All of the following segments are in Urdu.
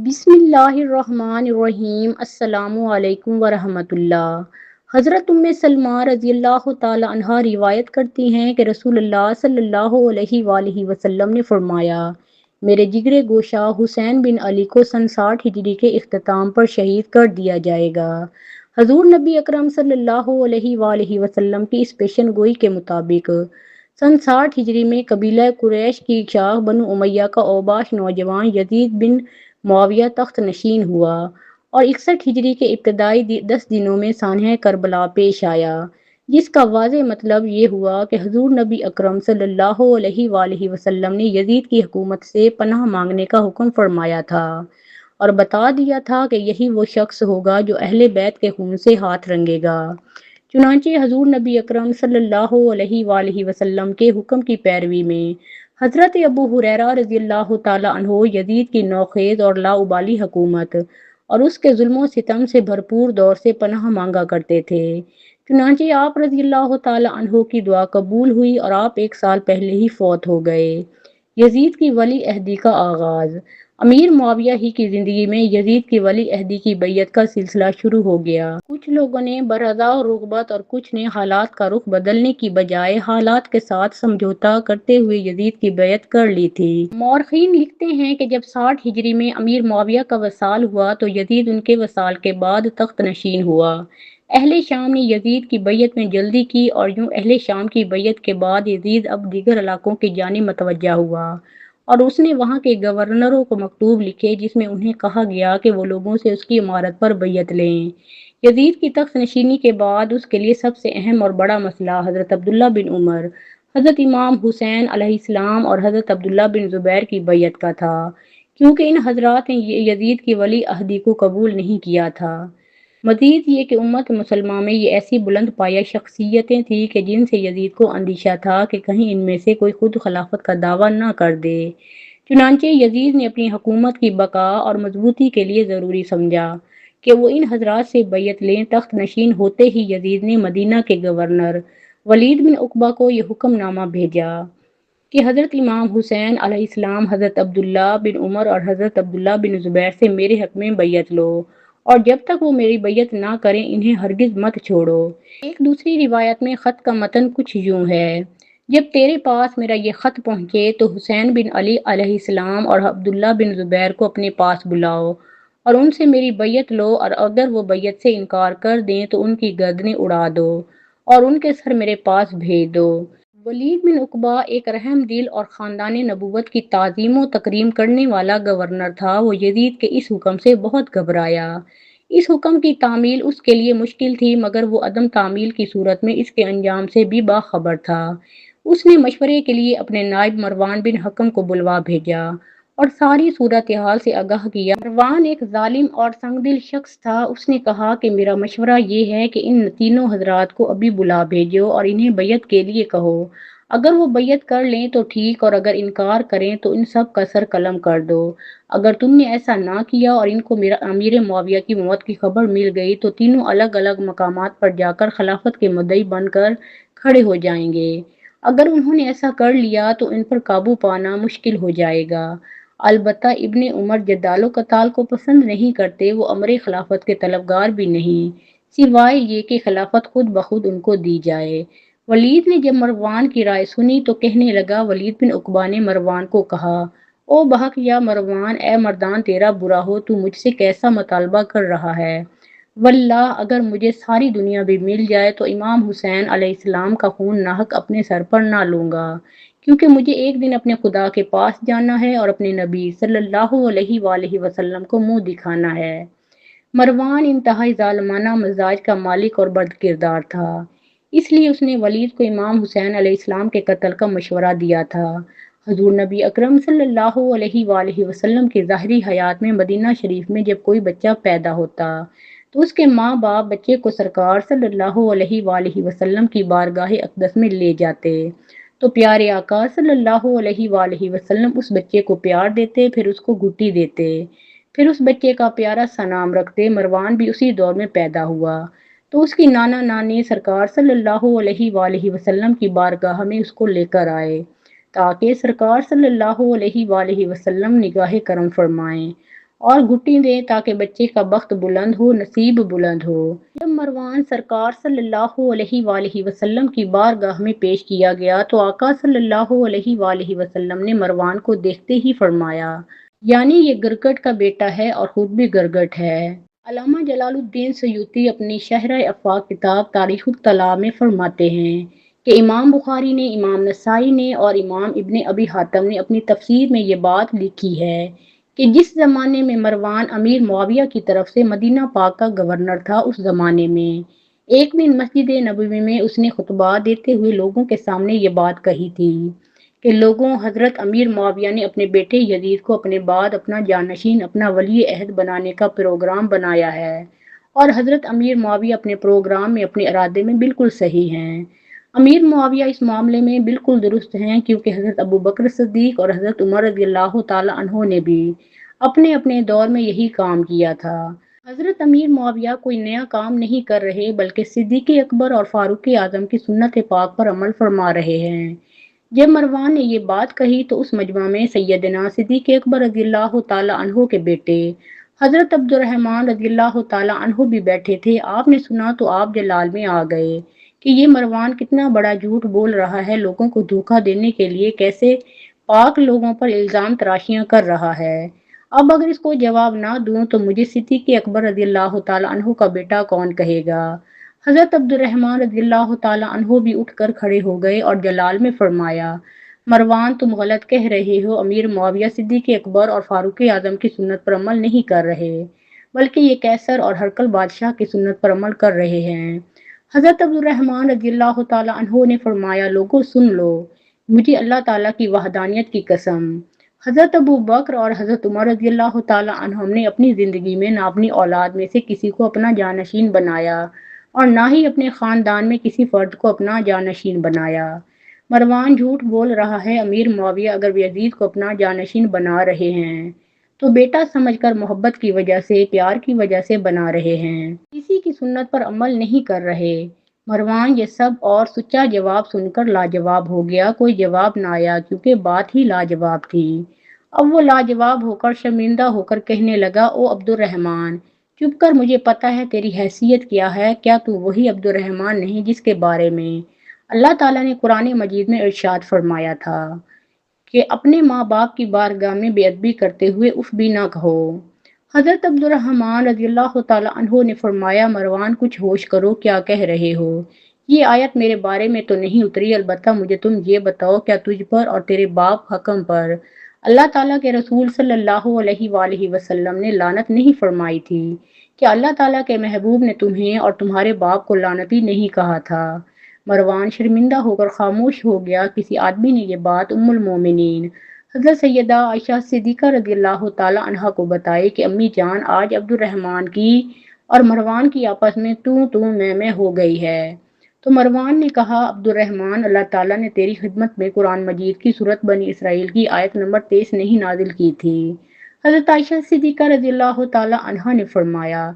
بسم اللہ الرحمن الرحیم۔ السلام علیکم ورحمۃ اللہ۔ حضرت سلمہ رضی اللہ تعالی عنہا روایت کرتی ہیں کہ رسول اللہ صلی اللہ علیہ وآلہ وسلم نے فرمایا، میرے جگر گوشہ حسین بن علی کو سن 60 ہجری کے اختتام پر شہید کر دیا جائے گا۔ حضور نبی اکرم صلی اللہ علیہ وآلہ وسلم کی اس پیشن گوئی کے مطابق سن 60 ہجری میں قبیلہ قریش کی شاخ بنو امیہ کا اوباش نوجوان یزید بن معاویہ تخت نشین ہوا اور 61 ہجری کے ابتدائی 10 دنوں میں سانحہ کربلا پیش آیا، جس کا واضح مطلب یہ ہوا کہ حضور نبی اکرم صلی اللہ علیہ وآلہ وسلم نے یزید کی حکومت سے پناہ مانگنے کا حکم فرمایا تھا اور بتا دیا تھا کہ یہی وہ شخص ہوگا جو اہل بیت کے خون سے ہاتھ رنگے گا۔ چنانچہ حضور نبی اکرم صلی اللہ علیہ وآلہ وسلم کے حکم کی پیروی میں حضرت ابو ہریرہ رضی اللہ تعالیٰ عنہ یزید کی نوخیز اور لاابالی حکومت اور اس کے ظلم و ستم سے بھرپور دور سے پناہ مانگا کرتے تھے۔ چنانچہ آپ رضی اللہ تعالیٰ عنہ کی دعا قبول ہوئی اور آپ 1 سال پہلے ہی فوت ہو گئے۔ یزید کی ولی عہدی کا آغاز۔ امیر معاویہ ہی کی زندگی میں یزید کی ولی عہدی کی بیعت کا سلسلہ شروع ہو گیا۔ کچھ لوگوں نے برضا و رغبت اور کچھ نے حالات کا رخ بدلنے کی بجائے حالات کے ساتھ سمجھوتہ کرتے ہوئے یزید کی بیعت کر لی تھی۔ مورخین لکھتے ہیں کہ جب 60 ہجری میں امیر معاویہ کا وصال ہوا تو یزید ان کے وصال کے بعد تخت نشین ہوا۔ اہل شام نے یزید کی بیعت میں جلدی کی اور یوں اہل شام کی بیعت کے بعد یزید اب دیگر علاقوں کی جانب متوجہ ہوا اور اس نے وہاں کے گورنروں کو مکتوب لکھے جس میں انہیں کہا گیا کہ وہ لوگوں سے اس کی امارت پر بیعت لیں۔ یزید کی تخت نشینی کے بعد اس کے لیے سب سے اہم اور بڑا مسئلہ حضرت عبداللہ بن عمر، حضرت امام حسین علیہ السلام اور حضرت عبداللہ بن زبیر کی بیعت کا تھا، کیونکہ ان حضرات نے یزید کی ولی عہدی کو قبول نہیں کیا تھا۔ مزید یہ کہ امت مسلمہ میں یہ ایسی بلند پایہ شخصیتیں تھیں کہ جن سے یزید کو اندیشہ تھا کہ کہیں ان میں سے کوئی خود خلافت کا دعویٰ نہ کر دے۔ چنانچہ یزید نے اپنی حکومت کی بقا اور مضبوطی کے لیے ضروری سمجھا کہ وہ ان حضرات سے بیعت لیں۔ تخت نشین ہوتے ہی یزید نے مدینہ کے گورنر ولید بن عقبہ کو یہ حکم نامہ بھیجا کہ حضرت امام حسین علیہ السلام، حضرت عبداللہ بن عمر اور حضرت عبداللہ بن زبیر سے میرے حق میں بیعت لو اور جب تک وہ میری بیعت نہ کریں انہیں ہرگز مت چھوڑو۔ ایک دوسری روایت میں خط کا متن کچھ یوں ہے: جب تیرے پاس میرا یہ خط پہنچے تو حسین بن علی علیہ السلام اور عبداللہ بن زبیر کو اپنے پاس بلاؤ اور ان سے میری بیعت لو، اور اگر وہ بیعت سے انکار کر دیں تو ان کی گردنیں اڑا دو اور ان کے سر میرے پاس بھیج دو۔ ولید بن عقبہ ایک رحم دل اور خاندان نبوت کی تعظیم و تکریم کرنے والا گورنر تھا۔ وہ یزید کے اس حکم سے بہت گھبرایا۔ اس حکم کی تعمیل اس کے لیے مشکل تھی، مگر وہ عدم تعمیل کی صورت میں اس کے انجام سے بھی باخبر تھا۔ اس نے مشورے کے لیے اپنے نائب مروان بن حکم کو بلوا بھیجا اور ساری صورتحال سے آگاہ کیا۔ مروان ایک ظالم اور سنگ دل شخص تھا۔ اس نے کہا کہ میرا مشورہ یہ ہے کہ ان تینوں حضرات کو ابھی بلا بھیجو اور انہیں بیعت کے لیے کہو۔ اگر وہ بیعت کر لیں تو ٹھیک، اور اگر انکار کریں تو ان سب کا سر قلم کر دو۔ اگر تم نے ایسا نہ کیا اور ان کو میرا امیر معاویہ کی موت کی خبر مل گئی تو تینوں الگ الگ مقامات پر جا کر خلافت کے مدعی بن کر کھڑے ہو جائیں گے۔ اگر انہوں نے ایسا کر لیا تو ان پر قابو پانا مشکل ہو جائے گا۔ البتہ ابن عمر جدال و قتال کو پسند نہیں کرتے، وہ امر خلافت کے طلبگار بھی نہیں، سوائے یہ کہ خلافت خود بخود ان کو دی جائے۔ ولید نے جب مروان کی رائے سنی تو کہنے لگا، ولید بن عقبہ نے مروان کو کہا، او بحق یا مروان، اے مردان تیرا برا ہو، تو مجھ سے کیسا مطالبہ کر رہا ہے؟ واللہ اگر مجھے ساری دنیا بھی مل جائے تو امام حسین علیہ السلام کا خون ناحق اپنے سر پر نہ لوں گا، کیونکہ مجھے ایک دن اپنے خدا کے پاس جانا ہے اور اپنے نبی صلی اللہ علیہ وآلہ وسلم کو منہ دکھانا ہے۔ مروان انتہائی ظالمانہ مزاج کا مالک اور بد کردار تھا، اس لیے اس نے ولید کو امام حسین علیہ السلام کے قتل کا مشورہ دیا تھا۔ حضور نبی اکرم صلی اللہ علیہ وآلہ وسلم کی ظاہری حیات میں مدینہ شریف میں جب کوئی بچہ پیدا ہوتا تو اس کے ماں باپ بچے کو سرکار صلی اللہ علیہ وآلہ وسلم کی بارگاہ اقدس میں لے جاتے تو پیارے آقا صلی اللہ علیہ وآلہ وسلم اس بچے کو پیار دیتے، پھر اس کو گھٹی دیتے، پھر اس بچے کا پیارا سا نام رکھتے۔ مروان بھی اسی دور میں پیدا ہوا تو اس کی نانا نانی سرکار صلی اللہ علیہ وآلہ وسلم کی بارگاہ میں اس کو لے کر آئے تاکہ سرکار صلی اللہ علیہ وآلہ وسلم نگاہ کرم فرمائیں اور گھٹی دیں تاکہ بچے کا بخت بلند ہو، نصیب بلند ہو۔ جب مروان سرکار صلی اللہ علیہ وآلہ وسلم کی بارگاہ میں پیش کیا گیا تو آقا صلی اللہ علیہ وآلہ وسلم نے مروان کو دیکھتے ہی فرمایا، یعنی یہ گرگٹ کا بیٹا ہے اور خود بھی گرگٹ ہے۔ علامہ جلال الدین سیوطی اپنی شرح افاق کتاب تاریخ الطلاء میں فرماتے ہیں کہ امام بخاری نے، امام نسائی نے اور امام ابن ابی حاتم نے اپنی تفسیر میں یہ بات لکھی ہے کہ جس زمانے میں مروان امیر معاویہ کی طرف سے مدینہ پاک کا گورنر تھا، اس زمانے میں ایک دن مسجد نبوی میں اس نے خطبہ دیتے ہوئے لوگوں کے سامنے یہ بات کہی تھی کہ لوگوں، حضرت امیر معاویہ نے اپنے بیٹے یزید کو اپنے بعد اپنا جانشین، اپنا ولی عہد بنانے کا پروگرام بنایا ہے، اور حضرت امیر معاویہ اپنے پروگرام میں، اپنے ارادے میں بالکل صحیح ہیں۔ امیر معاویہ اس معاملے میں بالکل درست ہیں، کیونکہ حضرت ابو بکر صدیق اور حضرت عمر رضی اللہ تعالی عنہ نے بھی اپنے اپنے دور میں یہی کام کیا تھا۔ حضرت امیر معاویہ کوئی نیا کام نہیں کر رہے، بلکہ صدیق اکبر اور فاروق اعظم کی سنت پاک پر عمل فرما رہے ہیں۔ جب مروان نے یہ بات کہی تو اس مجمع میں سیدنا صدیق اکبر رضی اللہ تعالی عنہ کے بیٹے حضرت عبد الرحمن رضی اللہ تعالی عنہ بھی بیٹھے تھے۔ آپ نے سنا تو آپ جلال میں آ گئے کہ یہ مروان کتنا بڑا جھوٹ بول رہا ہے، لوگوں کو دھوکہ دینے کے لیے کیسے پاک لوگوں پر الزام تراشیاں کر رہا ہے۔ اب اگر اس کو جواب نہ دوں تو مجھے صدیق اکبر رضی اللہ تعالی عنہ کا بیٹا کون کہے گا؟ حضرت عبد الرحمن رضی اللہ تعالی عنہ بھی اٹھ کر کھڑے ہو گئے اور جلال میں فرمایا، مروان تم غلط کہہ رہے ہو، امیر معاویہ صدیق اکبر اور فاروق اعظم کی سنت پر عمل نہیں کر رہے، بلکہ یہ کیسر اور ہرقل بادشاہ کی سنت پر عمل کر رہے ہیں۔ حضرت عبد الرحمن رضی اللہ تعالی عنہ نے فرمایا، لوگوں سن لو، مجھے اللہ تعالیٰ کی وحدانیت کی قسم، حضرت ابو بکر اور حضرت عمر رضی اللہ تعالی عنہم نے اپنی زندگی میں نہ اپنی اولاد میں سے کسی کو اپنا جانشین بنایا اور نہ ہی اپنے خاندان میں کسی فرد کو اپنا جانشین بنایا۔ مروان جھوٹ بول رہا ہے۔ امیر معاویہ اگر یزید کو اپنا جانشین بنا رہے ہیں تو بیٹا سمجھ کر، محبت کی وجہ سے، پیار کی وجہ سے بنا رہے ہیں، کسی کی سنت پر عمل نہیں کر رہے۔ مروان یہ سب اور سچا جواب سن کر لاجواب ہو گیا، کوئی جواب نہ آیا کیونکہ بات ہی لاجواب تھی۔ اب وہ لاجواب ہو کر، شرمندہ ہو کر کہنے لگا، او عبد الرحمن چپ کر، مجھے پتہ ہے تیری حیثیت کیا ہے، کیا تو وہی عبد الرحمن نہیں جس کے بارے میں اللہ تعالیٰ نے قرآن مجید میں ارشاد فرمایا تھا کہ اپنے ماں باپ کی بارگاہ میں بے ادبی کرتے ہوئے اف بھی نہ کہو۔ حضرت عبد الرحمن رضی اللہ تعالی عنہ نے فرمایا، مروان کچھ ہوش کرو، کیا کہہ رہے ہو؟ یہ آیت میرے بارے میں تو نہیں اتری، البتہ مجھے تم یہ بتاؤ، کیا تجھ پر اور تیرے باپ حکم پر اللہ تعالیٰ کے رسول صلی اللہ علیہ وآلہ وسلم نے لعنت نہیں فرمائی تھی؟ کیا اللہ تعالیٰ کے محبوب نے تمہیں اور تمہارے باپ کو لعنتی نہیں کہا تھا؟ مروان شرمندہ ہو کر خاموش ہو گیا۔ کسی آدمی نے یہ بات ام المومنین حضرت سیدہ عائشہ صدیقہ رضی اللہ تعالی عنہا کو بتائی کہ امی جان، آج عبد الرحمن کی اور مروان کی آپس میں تو میں ہو گئی ہے۔ تو مروان نے کہا، عبد الرحمن، اللہ تعالیٰ نے تیری خدمت میں قرآن مجید کی سورۃ بنی اسرائیل کی آیت نمبر 23 نہیں نازل کی تھی۔ حضرت عائشہ صدیقہ رضی اللہ تعالی عنہا نے فرمایا،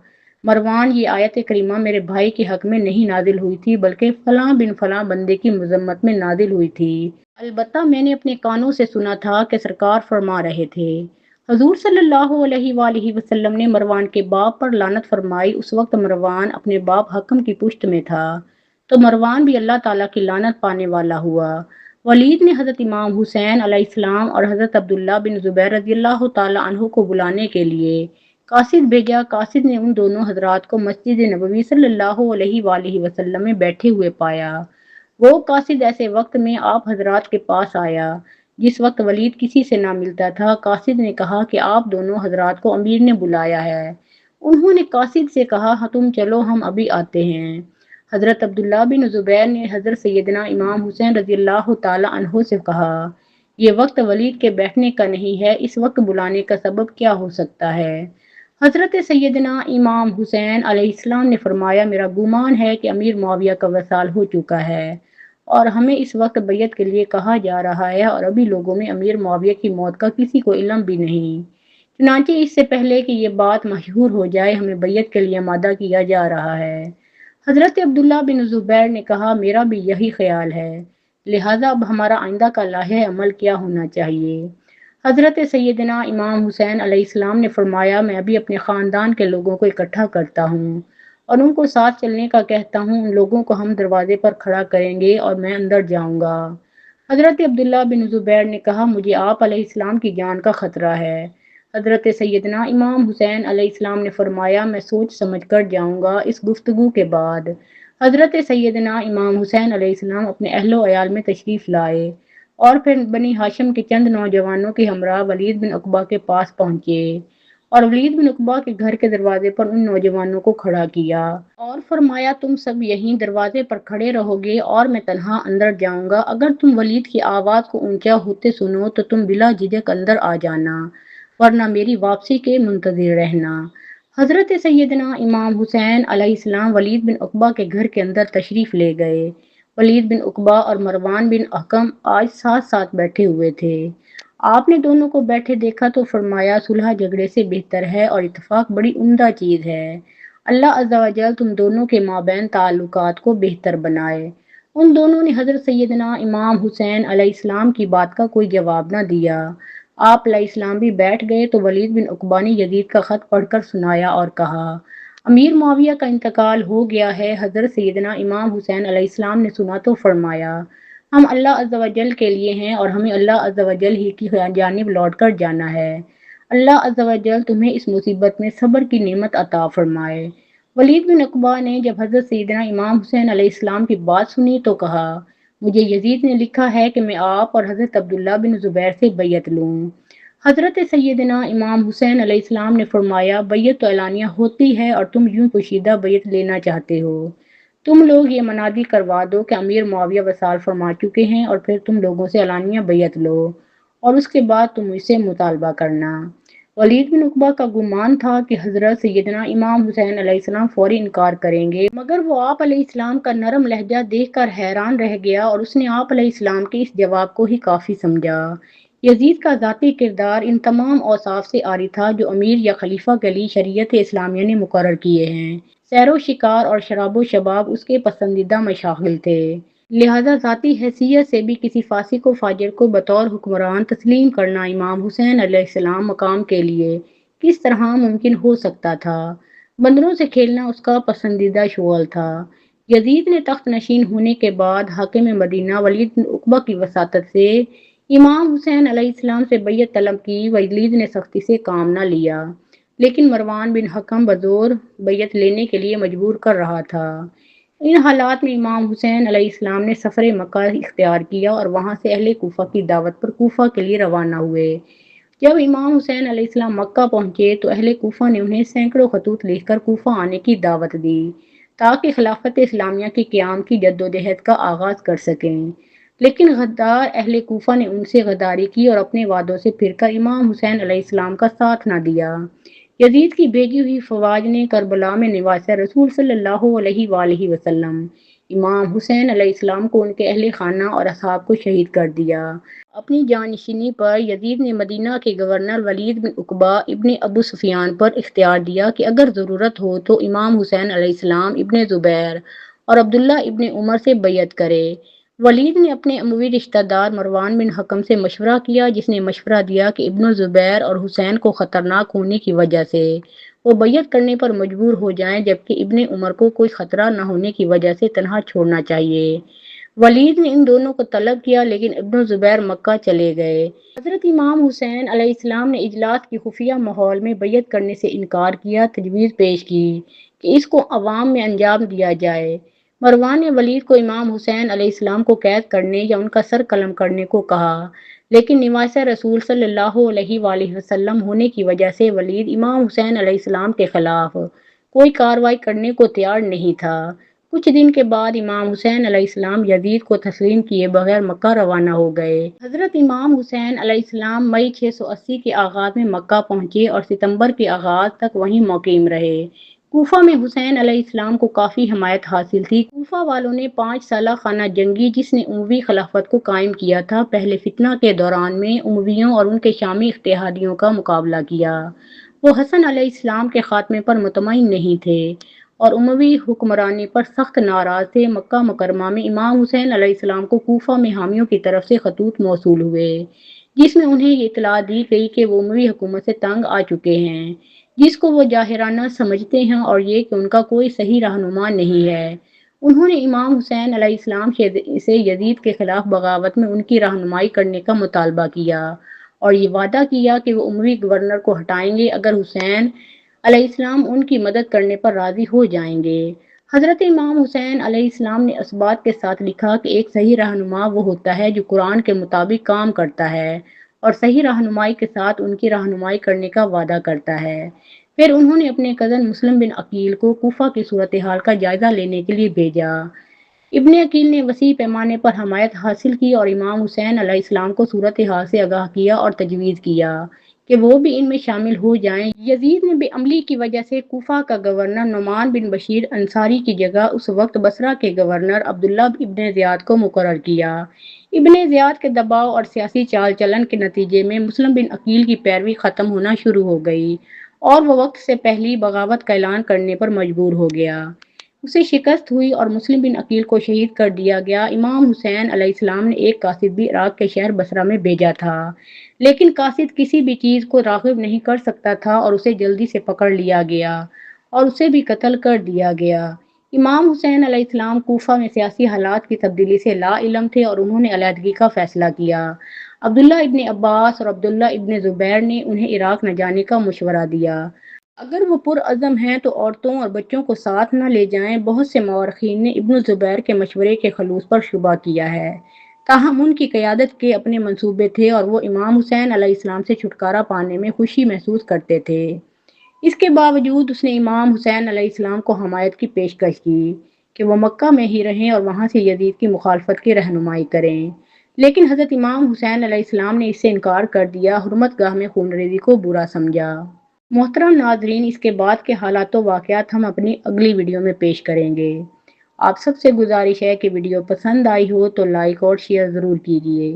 مروان، یہ آیت کریمہ میرے بھائی کے حق میں نہیں نازل ہوئی تھی، بلکہ فلاں بن فلاں بندے کی مذمت میں نازل ہوئی تھی۔ البتہ میں نے اپنے کانوں سے سنا تھا کہ سرکار فرما رہے تھے، حضور صلی اللہ علیہ وآلہ وسلم نے مروان کے باپ پر لعنت فرمائی۔ اس وقت مروان اپنے باپ حکم کی پشت میں تھا، تو مروان بھی اللہ تعالیٰ کی لعنت پانے والا ہوا۔ ولید نے حضرت امام حسین علیہ السلام اور حضرت عبداللہ بن زبیر رضی اللہ تعالی عنہ کو بلانے کے لیے قاصد بھیجا۔ قاصد نے ان دونوں حضرات کو مسجد نبوی صلی اللہ علیہ وآلہ وسلم میں بیٹھے ہوئے پایا۔ وہ قاصد ایسے وقت میں آپ حضرات کے پاس آیا جس وقت ولید کسی سے نہ ملتا تھا۔ قاصد نے کہا کہ آپ دونوں حضرات کو امیر نے بلایا ہے۔ انہوں نے قاصد سے کہا، ہاں تم چلو، ہم ابھی آتے ہیں۔ حضرت عبداللہ بن زبیر نے حضرت سیدنا امام حسین رضی اللہ تعالی عنہ سے کہا، یہ وقت ولید کے بیٹھنے کا نہیں ہے، اس وقت بلانے کا سبب کیا ہو سکتا ہے؟ حضرت سیدنا امام حسین علیہ السلام نے فرمایا، میرا گمان ہے کہ امیر معاویہ کا وصال ہو چکا ہے اور ہمیں اس وقت بیعت کے لیے کہا جا رہا ہے، اور ابھی لوگوں میں امیر معاویہ کی موت کا کسی کو علم بھی نہیں۔ چنانچہ اس سے پہلے کہ یہ بات مشہور ہو جائے، ہمیں بیعت کے لیے آمادہ کیا جا رہا ہے۔ حضرت عبداللہ بن زبیر نے کہا، میرا بھی یہی خیال ہے، لہٰذا اب ہمارا آئندہ کا لائحہ عمل کیا ہونا چاہیے؟ حضرت سیدنا امام حسین علیہ السلام نے فرمایا، میں ابھی اپنے خاندان کے لوگوں کو اکٹھا کرتا ہوں اور ان کو ساتھ چلنے کا کہتا ہوں، ان لوگوں کو ہم دروازے پر کھڑا کریں گے اور میں اندر جاؤں گا۔ حضرت عبداللہ بن زبیر نے کہا، مجھے آپ علیہ السلام کی جان کا خطرہ ہے۔ حضرت سیدنا امام حسین علیہ السلام نے فرمایا، میں سوچ سمجھ کر جاؤں گا۔ اس گفتگو کے بعد حضرت سیدنا امام حسین علیہ السلام اپنے اہل و عیال میں تشریف لائے اور پھر بنی ہاشم کے چند نوجوانوں کے ہمراہ ولید بن عقبہ کے پاس پہنچے اور ولید بن عقبہ کے گھر کے دروازے پر ان نوجوانوں کو کھڑا کیا اور فرمایا، تم سب یہیں دروازے پر کھڑے رہو گے اور میں تنہا اندر جاؤں گا۔ اگر تم ولید کی آواز کو اونچا ہوتے سنو تو تم بلا جھجک اندر آ جانا، ورنہ میری واپسی کے منتظر رہنا۔ حضرت سیدنا امام حسین علیہ السلام ولید بن عقبہ کے گھر کے اندر تشریف لے گئے۔ ولید بن عقبہ اور مروان بن حکم آج ساتھ ساتھ بیٹھے ہوئے تھے۔ آپ نے دونوں کو بیٹھے دیکھا تو فرمایا، صلح جھگڑے سے بہتر ہے اور اتفاق بڑی عمدہ چیز ہے۔ اللہ عز و جل تم دونوں کے مابین تعلقات کو بہتر بنائے۔ ان دونوں نے حضرت سیدنا امام حسین علیہ السلام کی بات کا کوئی جواب نہ دیا۔ آپ علیہ السلام بھی بیٹھ گئے تو ولید بن عقبہ نے یزید کا خط پڑھ کر سنایا اور کہا، امیر معاویہ کا انتقال ہو گیا ہے۔ حضرت سیدنا امام حسین علیہ السلام نے سنا تو فرمایا، ہم اللہ عز و جل کے لیے ہیں اور ہمیں اللہ عز و جل ہی کی جانب لوٹ کر جانا ہے۔ اللہ عز و جل تمہیں اس مصیبت میں صبر کی نعمت عطا فرمائے۔ ولید بن عقبہ نے جب حضرت سیدنا امام حسین علیہ السلام کی بات سنی تو کہا، مجھے یزید نے لکھا ہے کہ میں آپ اور حضرت عبداللہ بن زبیر سے بیعت لوں۔ حضرت سیدنا امام حسین علیہ السلام نے فرمایا، بیعت تو اعلانیہ ہوتی ہے اور تم یوں پوشیدہ بیعت لینا چاہتے ہو۔ تم لوگ یہ منادی کروا دو کہ امیر معاویہ وصال فرما چکے ہیں اور پھر تم لوگوں سے اعلانیہ بیعت لو اور اس کے بعد تم مجھ سے مطالبہ کرنا۔ ولید بن عقبہ کا گمان تھا کہ حضرت سیدنا امام حسین علیہ السلام فوری انکار کریں گے، مگر وہ آپ علیہ السلام کا نرم لہجہ دیکھ کر حیران رہ گیا اور اس نے آپ علیہ السلام کے اس جواب کو ہی کافی سمجھا۔ یزید کا ذاتی کردار ان تمام اوصاف سے عاری تھا جو امیر یا خلیفہ کے لیے شریعت اسلامیہ نے مقرر کیے ہیں۔ سیر و شکار اور شراب و شباب اس کے پسندیدہ مشاغل تھے، لہذا ذاتی حیثیت سے بھی کسی فاسق و فاجر کو بطور حکمران تسلیم کرنا امام حسین علیہ السلام مقام کے لیے کس طرح ممکن ہو سکتا تھا؟ بندروں سے کھیلنا اس کا پسندیدہ شغل تھا۔ یزید نے تخت نشین ہونے کے بعد حاکم مدینہ ولید بن عقبہ کی وساطت سے امام حسین علیہ السلام سے بیعت طلب کی۔ ولید نے سختی سے کام نہ لیا، لیکن مروان بن حکم بزور بیعت لینے کے لیے مجبور کر رہا تھا۔ ان حالات میں امام حسین علیہ السلام نے سفر مکہ اختیار کیا اور وہاں سے اہل کوفہ کی دعوت پر کوفہ کے لیے روانہ ہوئے۔ جب امام حسین علیہ السلام مکہ پہنچے تو اہل کوفہ نے انہیں سینکڑوں خطوط لکھ کر کوفہ آنے کی دعوت دی تاکہ خلافت اسلامیہ کے قیام کی جدوجہد کا آغاز کر سکیں، لیکن غدار اہل کوفہ نے ان سے غداری کی اور اپنے وعدوں سے پھر کر امام حسین علیہ السلام کا ساتھ نہ دیا۔ یزید کی بھیجی ہوئی فوج نے کربلا میں نواسہ رسول صلی اللہ علیہ وآلہ وسلم امام حسین علیہ السلام کو ان کے اہل خانہ اور اصحاب کو شہید کر دیا۔ اپنی جانشینی پر یزید نے مدینہ کے گورنر ولید بن عقبہ ابن ابو سفیان پر اختیار دیا کہ اگر ضرورت ہو تو امام حسین علیہ السلام ابن زبیر اور عبداللہ ابن عمر سے بیعت کرے۔ ولید نے اپنے اموی رشتہ دار مروان بن حکم سے مشورہ کیا، جس نے مشورہ دیا کہ ابن زبیر اور حسین کو خطرناک ہونے کی وجہ سے وہ بیعت کرنے پر مجبور ہو جائیں، جبکہ ابن عمر کو کوئی خطرہ نہ ہونے کی وجہ سے تنہا چھوڑنا چاہیے۔ ولید نے ان دونوں کو طلب کیا، لیکن ابن زبیر مکہ چلے گئے۔ حضرت امام حسین علیہ السلام نے اجلاس کی خفیہ ماحول میں بیعت کرنے سے انکار کیا، تجویز پیش کی کہ اس کو عوام میں انجام دیا جائے۔ مروان نے ولید کو امام حسین علیہ السلام کو قید کرنے یا ان کا سر قلم کرنے کو کہا، لیکن نواسہ رسول صلی اللہ علیہ وآلہ وسلم ہونے کی وجہ سے ولید امام حسین علیہ السلام کے خلاف کوئی کارروائی کرنے کو تیار نہیں تھا۔ کچھ دن کے بعد امام حسین علیہ السلام یزید کو تسلیم کیے بغیر مکہ روانہ ہو گئے۔ حضرت امام حسین علیہ السلام مئی 680 کے آغاز میں مکہ پہنچے اور ستمبر کے آغاز تک وہیں مقیم رہے۔ کوفہ میں حسین علیہ السلام کو کافی حمایت حاصل تھی۔ کوفہ والوں نے 5 سالہ خانہ جنگی جس نے اموی خلافت کو قائم کیا تھا، پہلے فتنہ کے دوران میں امویوں اور ان کے شامی اتحادیوں کا مقابلہ کیا۔ وہ حسن علیہ السلام کے خاتمے پر مطمئن نہیں تھے اور اموی حکمرانی پر سخت ناراض تھے۔ مکہ مکرمہ میں امام حسین علیہ السلام کو کوفہ میں حامیوں کی طرف سے خطوط موصول ہوئے جس میں انہیں یہ اطلاع دی گئی کہ وہ اموی حکومت سے تنگ آ چکے ہیں، جس کو وہ جاہرانہ سمجھتے ہیں، اور یہ کہ ان کا کوئی صحیح رہنما نہیں ہے۔ انہوں نے امام حسین علیہ السلام سے یزید کے خلاف بغاوت میں ان کی رہنمائی کرنے کا مطالبہ کیا اور یہ وعدہ کیا کہ وہ اموی گورنر کو ہٹائیں گے اگر حسین علیہ السلام ان کی مدد کرنے پر راضی ہو جائیں گے۔ حضرت امام حسین علیہ السلام نے اثبات کے ساتھ لکھا کہ ایک صحیح رہنما وہ ہوتا ہے جو قرآن کے مطابق کام کرتا ہے اور صحیح رہنمائی کے ساتھ ان کی رہنمائی کرنے کا وعدہ کرتا ہے۔ پھر انہوں نے اپنے کزن مسلم بن عقیل کو کوفہ کی صورتحال کا جائزہ لینے کے لیے بھیجا۔ ابن عقیل نے وسیع پیمانے پر حمایت حاصل کی اور امام حسین علیہ السلام کو صورتحال سے آگاہ کیا اور تجویز کیا کہ وہ بھی ان میں شامل ہو جائیں۔ یزید نے بے عملی کی وجہ سے کوفہ کا گورنر نعمان بن بشیر انصاری کی جگہ اس وقت بصرہ کے گورنر عبداللہ ابن زیاد کو مقرر کیا۔ ابن زیاد کے دباؤ اور سیاسی چال چلن کے نتیجے میں مسلم بن عقیل کی پیروی ختم ہونا شروع ہو گئی اور وہ وقت سے پہلی بغاوت کا اعلان کرنے پر مجبور ہو گیا۔ اسے شکست ہوئی اور مسلم بن عقیل کو شہید کر دیا گیا۔ امام حسین علیہ السلام نے ایک قاصد بھی عراق کے شہر بصرہ میں بھیجا تھا، لیکن قاصد کسی بھی چیز کو راغب نہیں کر سکتا تھا اور اسے جلدی سے پکڑ لیا گیا اور اسے بھی قتل کر دیا گیا۔ امام حسین علیہ السلام کوفہ میں سیاسی حالات کی تبدیلی سے لا علم تھے اور انہوں نے علیحدگی کا فیصلہ کیا۔ عبداللہ ابن عباس اور عبداللہ ابن زبیر نے انہیں عراق نہ جانے کا مشورہ دیا۔ اگر وہ پرعزم ہیں تو عورتوں اور بچوں کو ساتھ نہ لے جائیں۔ بہت سے مورخین نے ابن زبیر کے مشورے کے خلوص پر شبہ کیا ہے، تاہم ان کی قیادت کے اپنے منصوبے تھے اور وہ امام حسین علیہ السلام سے چھٹکارا پانے میں خوشی محسوس کرتے تھے۔ اس کے باوجود اس نے امام حسین علیہ السلام کو حمایت کی پیشکش کی کہ وہ مکہ میں ہی رہیں اور وہاں سے یزید کی مخالفت کی رہنمائی کریں، لیکن حضرت امام حسین علیہ السلام نے اس سے انکار کر دیا، حرمت گاہ میں خون ریزی کو برا سمجھا۔ محترم ناظرین، اس کے بعد کے حالات و واقعات ہم اپنی اگلی ویڈیو میں پیش کریں گے۔ آپ سب سے گزارش ہے کہ ویڈیو پسند آئی ہو تو لائک اور شیئر ضرور کیجیے۔